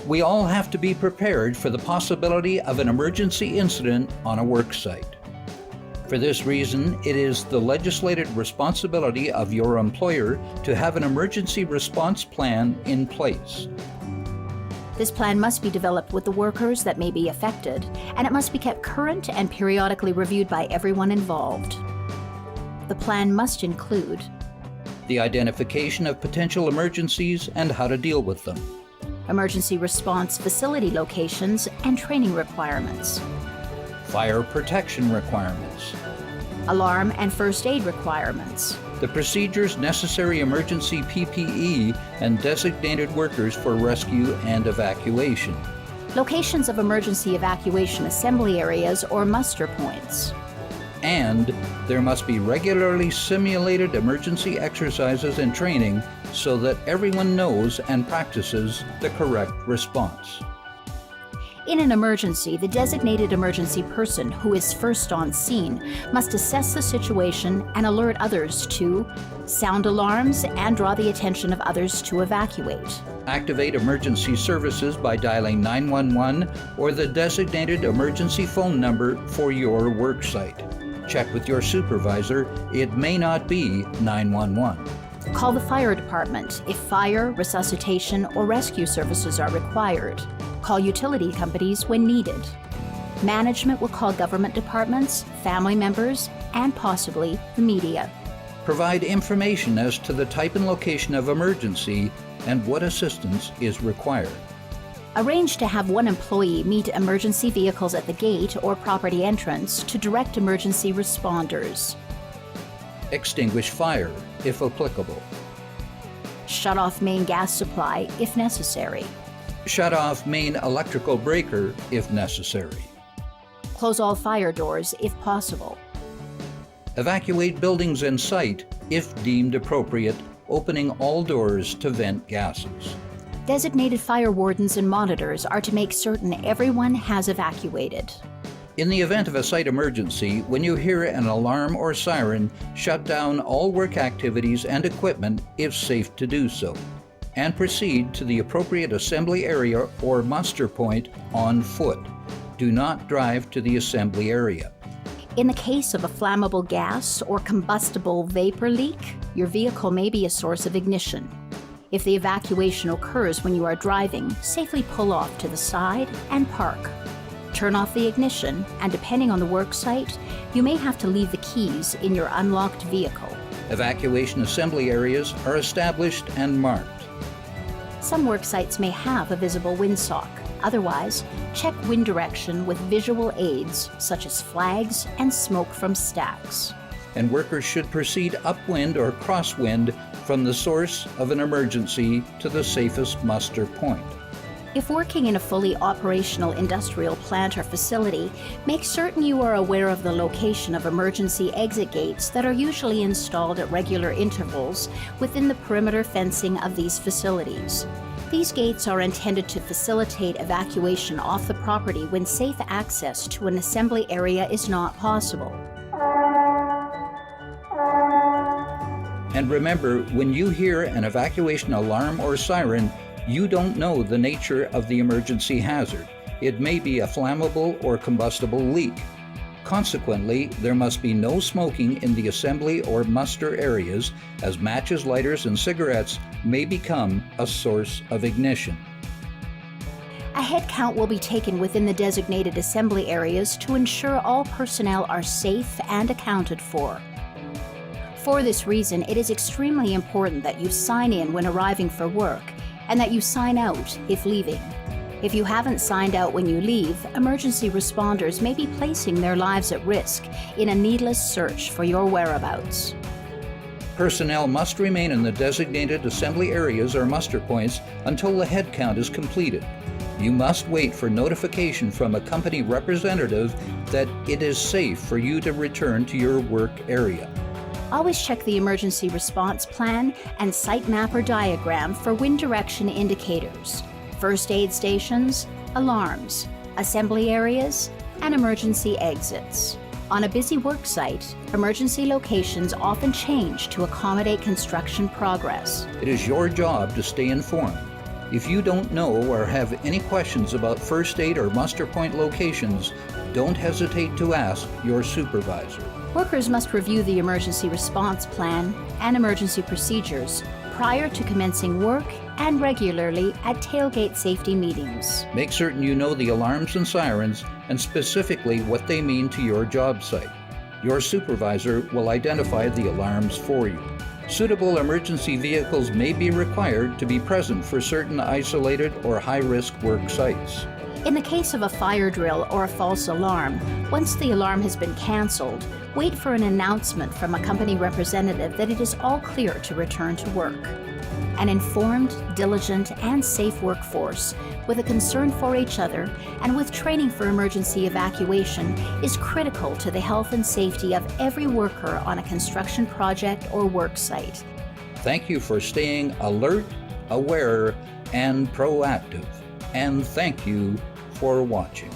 We all have to be prepared for the possibility of an emergency incident on a work site. For this reason, it is the legislated responsibility of your employer to have an emergency response plan in place. This plan must be developed with the workers that may be affected, and it must be kept current and periodically reviewed by everyone involved. The plan must include the identification of potential emergencies and how to deal with them, emergency response facility locations and training requirements, fire protection requirements, alarm and first aid requirements, the procedures necessary, emergency PPE, and designated workers for rescue and evacuation, locations of emergency evacuation assembly areas or muster points. And there must be regularly simulated emergency exercises and training so that everyone knows and practices the correct response. In an emergency, the designated emergency person who is first on scene must assess the situation and alert others to sound alarms and draw the attention of others to evacuate. Activate emergency services by dialing 911 or the designated emergency phone number for your work site. Check with your supervisor. It may not be 911. Call the fire department if fire, resuscitation, or rescue services are required. Call utility companies when needed. Management will call government departments, family members, and possibly the media. Provide information as to the type and location of emergency and what assistance is required. Arrange to have one employee meet emergency vehicles at the gate or property entrance to direct emergency responders. Extinguish fire, if applicable. Shut off main gas supply if necessary. Shut off main electrical breaker if necessary. Close all fire doors if possible. Evacuate buildings and site if deemed appropriate, opening all doors to vent gases. Designated fire wardens and monitors are to make certain everyone has evacuated. In the event of a site emergency, when you hear an alarm or siren, shut down all work activities and equipment if safe to do so, and proceed to the appropriate assembly area or muster point on foot. Do not drive to the assembly area. In the case of a flammable gas or combustible vapor leak, your vehicle may be a source of ignition. If the evacuation occurs when you are driving, safely pull off to the side and park. Turn off the ignition, and depending on the work site, you may have to leave the keys in your unlocked vehicle. Evacuation assembly areas are established and marked. Some work sites may have a visible windsock. Otherwise, check wind direction with visual aids such as flags and smoke from stacks. And workers should proceed upwind or crosswind from the source of an emergency to the safest muster point. If working in a fully operational industrial plant or facility, make certain you are aware of the location of emergency exit gates that are usually installed at regular intervals within the perimeter fencing of these facilities. These gates are intended to facilitate evacuation off the property when safe access to an assembly area is not possible. And remember, when you hear an evacuation alarm or siren, you don't know the nature of the emergency hazard. It may be a flammable or combustible leak. Consequently, there must be no smoking in the assembly or muster areas, as matches, lighters, and cigarettes may become a source of ignition. A head count will be taken within the designated assembly areas to ensure all personnel are safe and accounted for. For this reason, it is extremely important that you sign in when arriving for work and that you sign out if leaving. If you haven't signed out when you leave, emergency responders may be placing their lives at risk in a needless search for your whereabouts. Personnel must remain in the designated assembly areas or muster points until the head count is completed. You must wait for notification from a company representative that it is safe for you to return to your work area. Always check the emergency response plan and site map or diagram for wind direction indicators, first aid stations, alarms, assembly areas, and emergency exits. On a busy work site, emergency locations often change to accommodate construction progress. It is your job to stay informed. If you don't know or have any questions about first aid or muster point locations, don't hesitate to ask your supervisor. Workers must review the emergency response plan and emergency procedures prior to commencing work and regularly at tailgate safety meetings. Make certain you know the alarms and sirens and specifically what they mean to your job site. Your supervisor will identify the alarms for you. Suitable emergency vehicles may be required to be present for certain isolated or high-risk work sites. In the case of a fire drill or a false alarm, once the alarm has been canceled, wait for an announcement from a company representative that it is all clear to return to work. An informed, diligent, and safe workforce with a concern for each other and with training for emergency evacuation is critical to the health and safety of every worker on a construction project or work site. Thank you for staying alert, aware, and proactive. And thank you for watching.